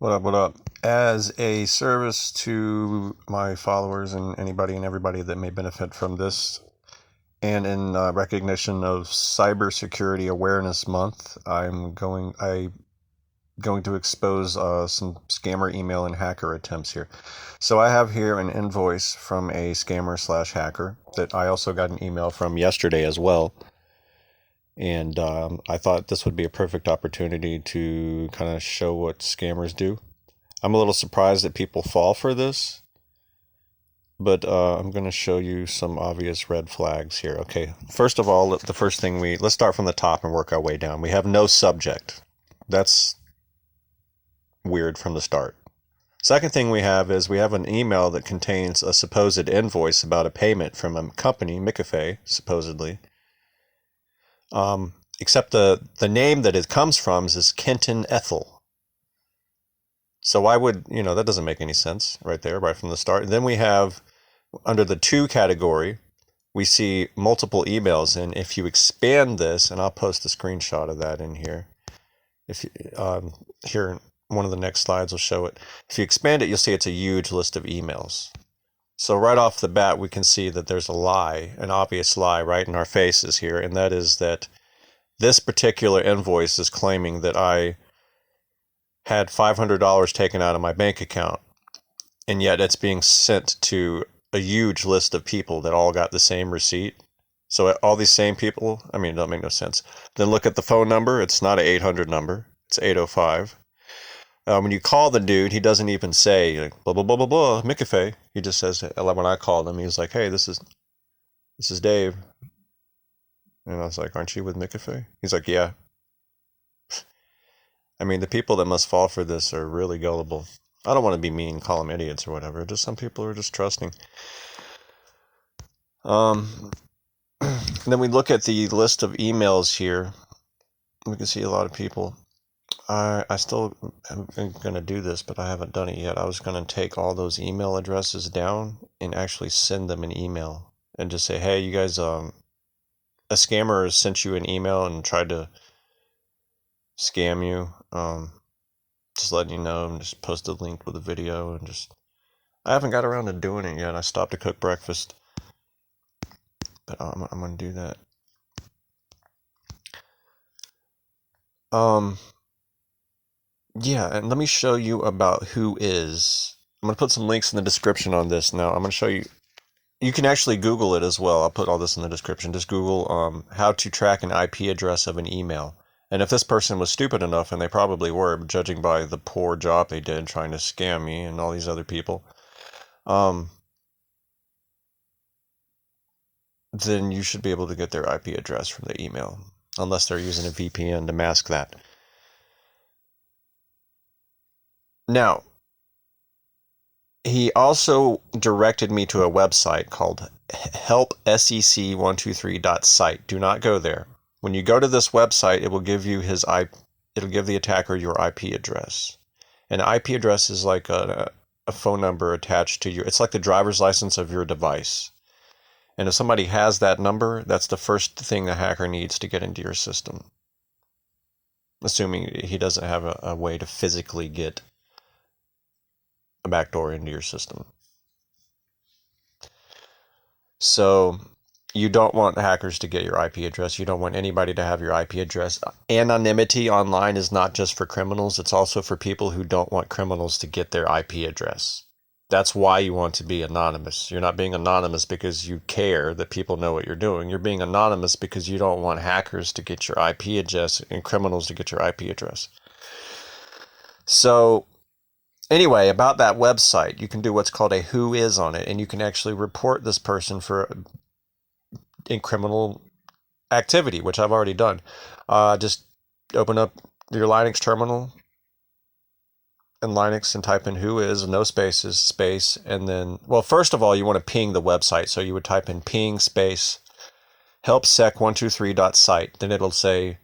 What up, what up? As a service to my followers and anybody and everybody that may benefit from this, and in recognition of Cybersecurity Awareness Month, I'm going to expose some scammer email and hacker attempts here. So I have here an invoice from a scammer slash hacker that I also got an email from yesterday as well. And I thought this would be a perfect opportunity to kind of show what scammers do. I'm a little surprised that people fall for this, but I'm going to show you some obvious red flags here. Okay, first of all, the first thing let's start from the top and work our way down. We have no subject. That's weird from the start. Second thing we have an email that contains a supposed invoice about a payment from a company, McAfee, supposedly. Except the name that it comes from is Kenton Ethel. So why would, that doesn't make any sense right there, right from the start. Then we have, under the to category, we see multiple emails. And if you expand this, and I'll post a screenshot of that in here. If you, here, one of the next slides will show it. If you expand it, you'll see it's a huge list of emails. So right off the bat, we can see that there's a lie, an obvious lie right in our faces here. And that is that this particular invoice is claiming that I had $500 taken out of my bank account, and yet it's being sent to a huge list of people that all got the same receipt. So all these same people, it doesn't make no sense. Then look at the phone number. It's not an 800 number. It's 805. When you call the dude, he doesn't even say like, blah, blah, blah, blah, blah, McAfee. He just says, when I called him, he was like, hey, this is Dave. And I was like, aren't you with McAfee? He's like, yeah. The people that must fall for this are really gullible. I don't want to be mean, call them idiots or whatever. Just some people are just trusting. Then we look at the list of emails here. We can see a lot of people. I still am going to do this, but I haven't done it yet. I was going to take all those email addresses down and actually send them an email and just say, hey, you guys, a scammer has sent you an email and tried to scam you. Just letting you know, and just post a link with a video, and I haven't got around to doing it yet. I stopped to cook breakfast, but I'm going to do that. Yeah, and let me show you about who is. I'm going to put some links in the description on this now. I'm going to show you. You can actually Google it as well. I'll put all this in the description. Just Google how to track an IP address of an email. And if this person was stupid enough, and they probably were, judging by the poor job they did trying to scam me and all these other people, then you should be able to get their IP address from the email, unless they're using a VPN to mask that. Now, he also directed me to a website called helpsec123.site. Do not go there. When you go to this website, it will give you it'll give the attacker your IP address. An IP address is like a phone number attached to it's like the driver's license of your device. And if somebody has that number, that's the first thing the hacker needs to get into your system. Assuming he doesn't have a way to physically get a backdoor into your system. So you don't want hackers to get your IP address. You don't want anybody to have your IP address. Anonymity online is not just for criminals. It's also for people who don't want criminals to get their IP address. That's why you want to be anonymous. You're not being anonymous because you care that people know what you're doing. You're being anonymous because you don't want hackers to get your IP address and criminals to get your IP address. So anyway, about that website, you can do what's called a who is on it, and you can actually report this person in criminal activity, which I've already done. Just open up your Linux terminal in Linux and type in who is, no spaces, space, and then, well, first of all, you want to ping the website. So you would type in ping space helpsec123.site. Then it'll say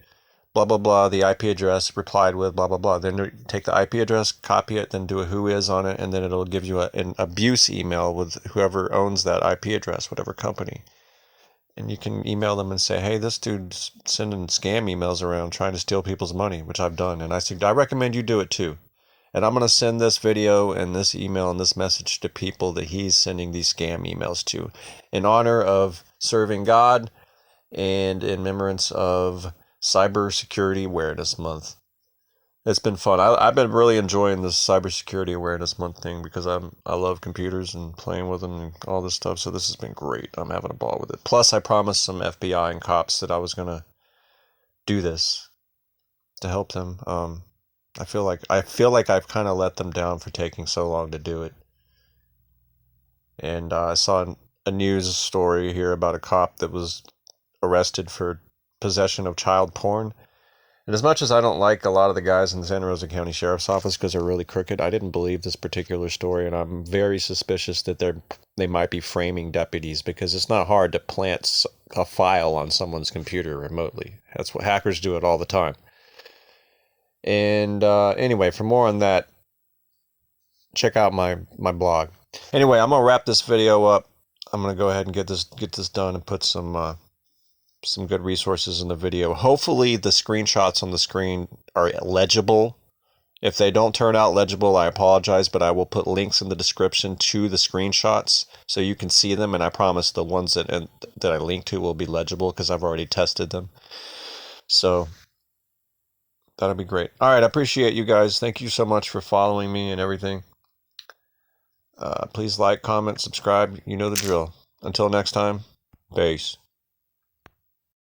blah, blah, blah, the IP address replied with blah, blah, blah. Then you take the IP address, copy it, then do a who is on it, and then it'll give you an abuse email with whoever owns that IP address, whatever company. And you can email them and say, hey, this dude's sending scam emails around trying to steal people's money, which I've done. And I recommend you do it too. And I'm going to send this video and this email and this message to people that he's sending these scam emails to in honor of serving God and in remembrance of Cybersecurity Awareness Month. It's been fun. I've been really enjoying this Cybersecurity Awareness Month thing because I love computers and playing with them and all this stuff. So this has been great. I'm having a ball with it. Plus, I promised some FBI and cops that I was going to do this to help them. I feel like I've kind of let them down for taking so long to do it. And I saw a news story here about a cop that was arrested for possession of child porn. And as much as I don't like a lot of the guys in the Santa Rosa County Sheriff's Office because they're really crooked, I didn't believe this particular story, and I'm very suspicious that they might be framing deputies because it's not hard to plant a file on someone's computer remotely. That's what hackers do it all the time. And anyway, for more on that, check out my blog. Anyway, I'm gonna wrap this video up. I'm gonna go ahead and get this done and put some good resources in the video. Hopefully, the screenshots on the screen are legible. If they don't turn out legible, I apologize, but I will put links in the description to the screenshots so you can see them. And I promise the ones that I link to will be legible because I've already tested them. So that'll be great. All right, I appreciate you guys. Thank you so much for following me and everything. Please like, comment, subscribe. You know the drill. Until next time, peace.